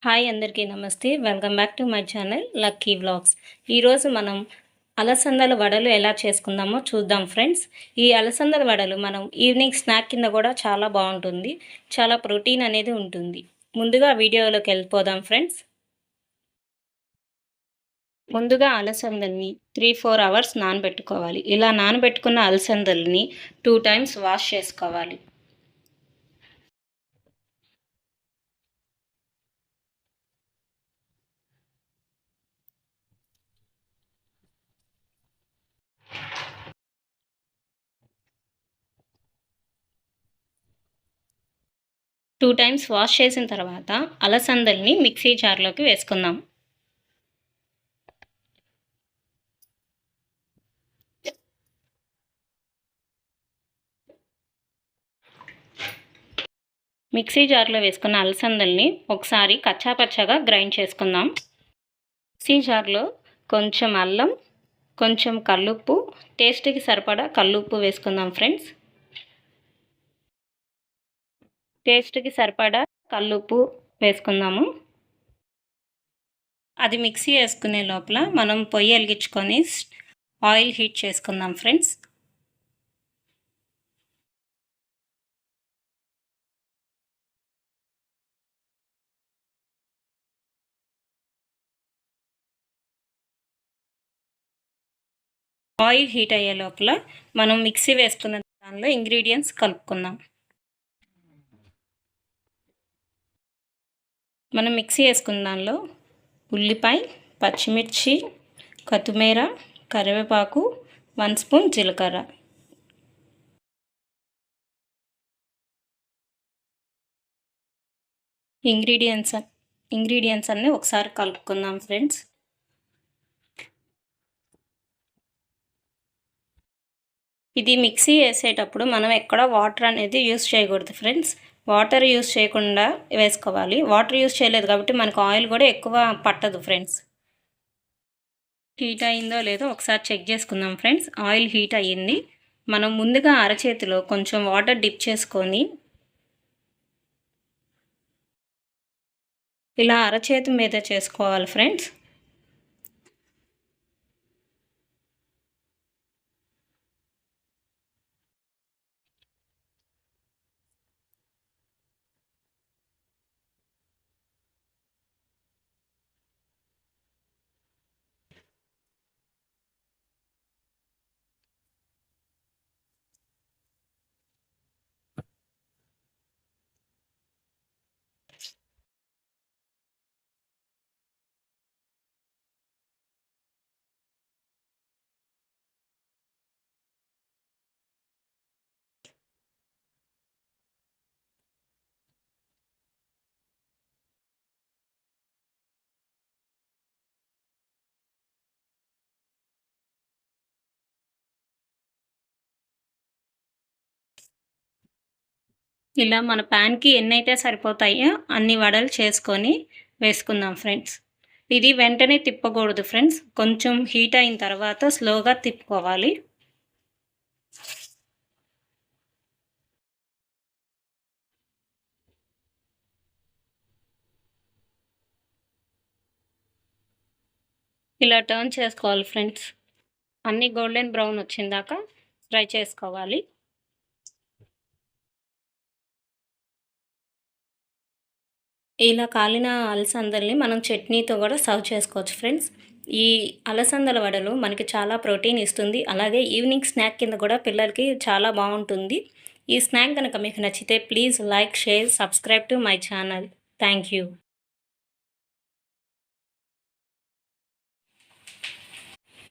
Hi అందరికీ నమస్తే. Welcome back to my channel lucky vlogs. ఈరోజు మనం అలసందల వడలు ఎలా చేసుకుందామో చూద్దాం ఫ్రెండ్స్. ఈ అలసందల వడలు మనం ఈవినింగ్ స్నాక్ కింద కూడా చాలా బాగుంటుంది. చాలా ప్రోటీన్ అనేది ఉంటుంది. ముందుగా వీడియోలోకి వెళ్ళిపోదాం ఫ్రెండ్స్. ముందుగా అలసందల్ని 3-4 అవర్స్ నానబెట్టుకోవాలి. ఇలా నానబెట్టుకున్న అలసందల్ని 2 టైమ్స్ వాష్ చేసుకోవాలి. 2 టైమ్స్ వాష్ చేసిన తర్వాత అలసందల్ని మిక్సీ జార్లోకి వేసుకుందాం. మిక్సీ జార్లో వేసుకున్న అలసందల్ని ఒకసారి కచ్చాపచ్చాగా గ్రైండ్ చేసుకుందాం. మిక్సీ జార్లో కొంచెం అల్లం, కొంచెం కల్లుప్పు, టేస్ట్కి సరిపడా కల్లుప్పు వేసుకుందాం ఫ్రెండ్స్. టేస్ట్కి సరిపడా కల్లుప్పు వేసుకుందాము. అది మిక్సీ వేసుకునే లోపల మనం పొయ్యి వెలిగించుకొని ఆయిల్ హీట్ చేసుకుందాం ఫ్రెండ్స్. ఆయిల్ హీట్ అయ్యే లోపల మనం మిక్సీ వేసుకున్న దానిలో ఇంగ్రీడియంట్స్ కలుపుకుందాం. మనం మిక్సీ వేసుకున్న దానిలో ఉల్లిపాయ, పచ్చిమిర్చి, కొత్తిమీర, కరివేపాకు, 1 స్పూన్ జీలకర్ర, ఇంగ్రీడియంట్స్ అన్నీ ఒకసారి కలుపుకుందాం ఫ్రెండ్స్. ఇది మిక్సీ వేసేటప్పుడు మనం ఎక్కడ వాటర్ అనేది యూస్ చేయకూడదు ఫ్రెండ్స్. వాటర్ యూస్ చేయకుండా వేసుకోవాలి. వాటర్ యూస్ చేయలేదు కాబట్టి మనకు ఆయిల్ కూడా ఎక్కువ పట్టదు ఫ్రెండ్స్. హీట్ అయిందో లేదో ఒకసారి చెక్ చేసుకుందాం ఫ్రెండ్స్. ఆయిల్ హీట్ అయ్యింది. మనం ముందుగా అరచేతిలో కొంచెం వాటర్ డిప్ చేసుకొని ఇలా అరచేతి మీద చేసుకోవాలి ఫ్రెండ్స్. ఇలా మన ప్యాన్కి ఎన్నైతే సరిపోతాయో అన్ని వడలు చేసుకొని వేసుకుందాం ఫ్రెండ్స్. ఇది వెంటనే తిప్పకూడదు ఫ్రెండ్స్. కొంచెం హీట్ అయిన తర్వాత స్లోగా తిప్పుకోవాలి. ఇలా టర్న్ చేసుకోవాలి ఫ్రెండ్స్. అన్ని గోల్డెన్ బ్రౌన్ వచ్చిందాక ఫ్రై చేసుకోవాలి. ఇలా కాలిన అలసందల్ని మనం చట్నీతో కూడా సర్వ్ చేసుకోవచ్చు ఫ్రెండ్స్. ఈ అలసందల వడలు మనకి చాలా ప్రోటీన్ ఇస్తుంది. అలాగే ఈవినింగ్ స్నాక్ కింద కూడా పిల్లలకి చాలా బాగుంటుంది. ఈ స్నాక్ కనుక మీకు నచ్చితే please like, share, subscribe to my channel. Thank you.